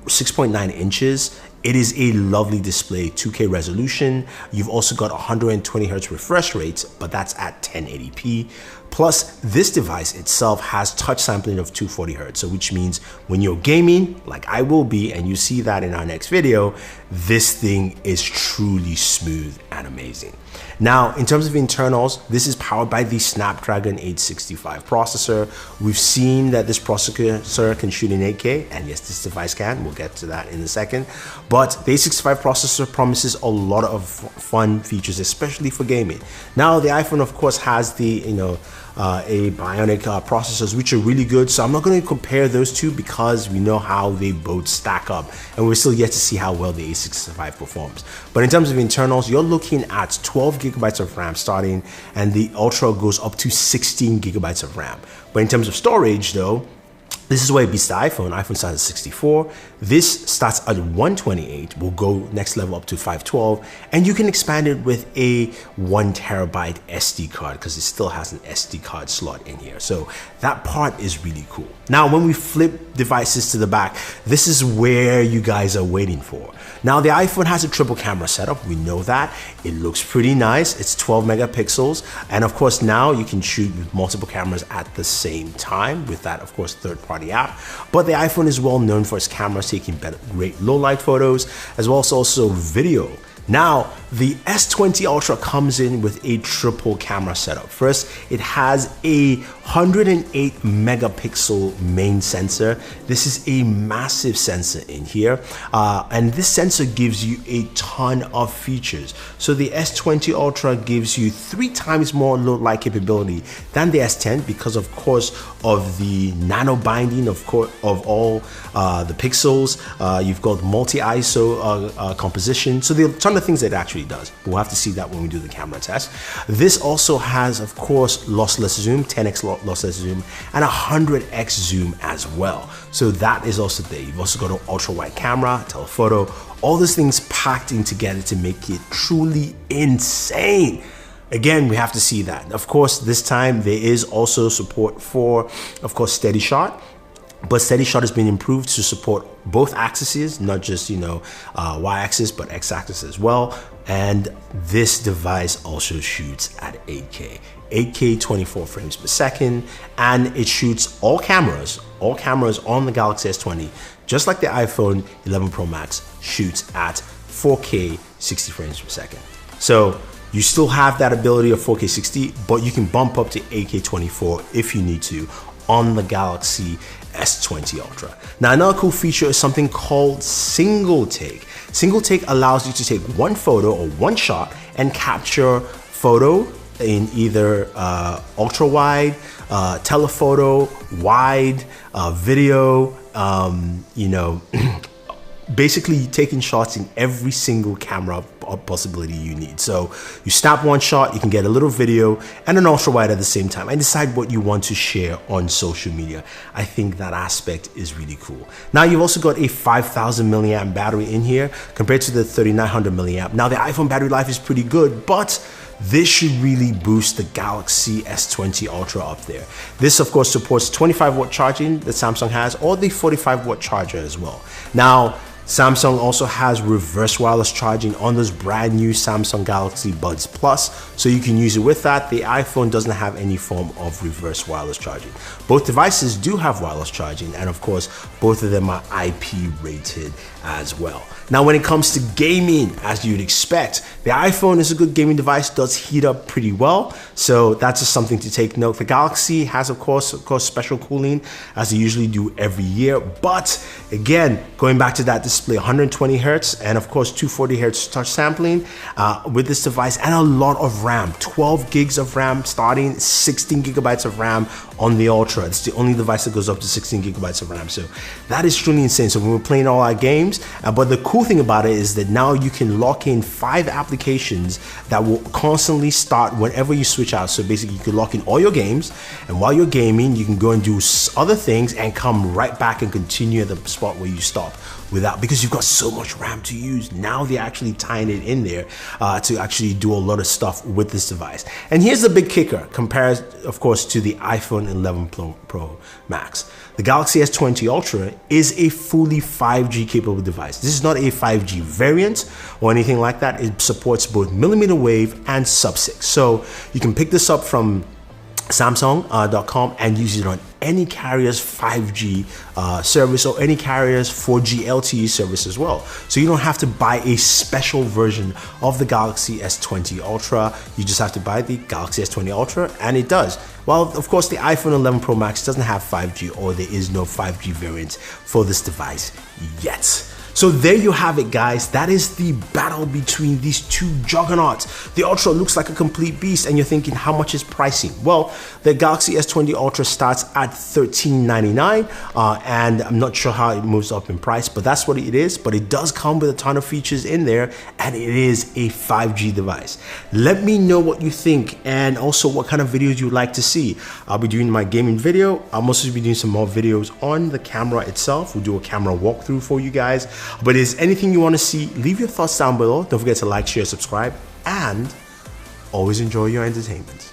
6.9 inches. It is a lovely display, 2K resolution. You've also got 120 Hz refresh rates, but that's at 1080p. Plus, this device itself has touch sampling of 240 Hz, so which means when you're gaming, like I will be, and you see that in our next video, this thing is truly smooth and amazing. Now, in terms of internals, this is powered by the Snapdragon 865 processor. We've seen that this processor can shoot in 8K, and yes, this device can. We'll get to that in a second. But the 865 processor promises a lot of fun features, especially for gaming. Now, the iPhone, of course, has the, a bionic processors, which are really good. So I'm not going to compare those two because we know how they both stack up, and we're still yet to see how well the 865 performs. But in terms of internals, you're looking at 12 gigabytes of RAM starting, and the Ultra goes up to 16 gigabytes of RAM. But in terms of storage though, this is where it beats the iPhone. iPhone starts at 64. This starts at 128. Will go next level up to 512. And you can expand it with a 1 terabyte SD card because it still has an SD card slot in here. So that part is really cool. Now, when we flip devices to the back, this is where you guys are waiting for. Now, the iPhone has a triple camera setup. We know that. It looks pretty nice. It's 12 megapixels. And of course, now you can shoot with multiple cameras at the same time with that, of course, third-party app. But the iPhone is well known for its cameras taking great low light photos, as well as also video. Now, the S20 Ultra comes in with a triple camera setup. First, it has a 108 megapixel main sensor. This is a massive sensor in here, and this sensor gives you a ton of features. So the S20 Ultra gives you 3 times more low light capability than the S10 because, of course, of the nano binding of all the pixels. You've got multi-ISO composition. So there are a ton of things that it actually does. We'll have to see that when we do the camera test. This also has, of course, lossless zoom, 10x lossless zoom, and 100x zoom as well. So that is also there. You've also got an ultra wide camera, telephoto, all those things packed in together to make it truly insane. Again, we have to see that. Of course, this time there is also support for, of course, steady shot. But steady shot has been improved to support both axes, not just, y-axis, but x-axis as well. And this device also shoots at 8K. 8K 24 frames per second, and it shoots all cameras on the Galaxy S20, just like the iPhone 11 Pro Max shoots at 4K 60 frames per second. So you still have that ability of 4K 60, but you can bump up to 8K 24 if you need to on the Galaxy S20 Ultra. Now, another cool feature is something called single take. Single take allows you to take one photo or one shot and capture photo in either ultra wide, telephoto, wide, video, basically taking shots in every single camera possibility you need. So you snap one shot, you can get a little video and an ultra wide at the same time and decide what you want to share on social media. I think that aspect is really cool. Now, you've also got a 5,000 milliamp battery in here compared to the 3,900 milliamp. Now, the iPhone battery life is pretty good, but this should really boost the Galaxy S20 Ultra up there. This, of course, supports 25 watt charging that Samsung has, or the 45 watt charger as well. Now, Samsung also has reverse wireless charging on those brand new Samsung Galaxy Buds Plus, so you can use it with that. The iPhone doesn't have any form of reverse wireless charging. Both devices do have wireless charging, and of course, both of them are IP rated as well. Now, when it comes to gaming, as you'd expect, the iPhone is a good gaming device, does heat up pretty well, so that's just something to take note. The Galaxy has, of course, special cooling, as they usually do every year, but again, going back to that display, 120 Hertz, and of course, 240 Hertz touch sampling with this device, and a lot of RAM, 12 gigs of RAM starting, 16 gigabytes of RAM on the Ultra. It's the only device that goes up to 16 gigabytes of RAM, so that is truly insane. So when we're playing all our games, but the cool thing about it is that now you can lock in 5 applications that will constantly start whenever you switch out. So basically, you can lock in all your games, and while you're gaming, you can go and do other things and come right back and continue at the spot where you stop without, because you've got so much RAM to use. Now they're actually tying it in there to actually do a lot of stuff with this device. And here's the big kicker, compared, of course, to the iPhone 11 Pro Max. The Galaxy S20 Ultra is a fully 5G capable device. This is not a 5G variant or anything like that. It supports both millimeter wave and sub-6. So you can pick this up from Samsung.com and use it on any carrier's 5G service or any carrier's 4G LTE service as well. So you don't have to buy a special version of the Galaxy S20 Ultra. You just have to buy the Galaxy S20 Ultra, and it does. Well, of course, the iPhone 11 Pro Max doesn't have 5G, or there is no 5G variant for this device yet. So there you have it, guys. That is the battle between these two juggernauts. The Ultra looks like a complete beast, and you're thinking, how much is pricing? Well, the Galaxy S20 Ultra starts at $1399, and I'm not sure how it moves up in price, but that's what it is. But it does come with a ton of features in there, and it is a 5G device. Let me know what you think, and also what kind of videos you'd like to see. I'll be doing my gaming video. I'll also be doing some more videos on the camera itself. We'll do a camera walkthrough for you guys. But is anything you want to see, leave your thoughts down below. Don't forget to like, share, subscribe, and always enjoy your entertainment.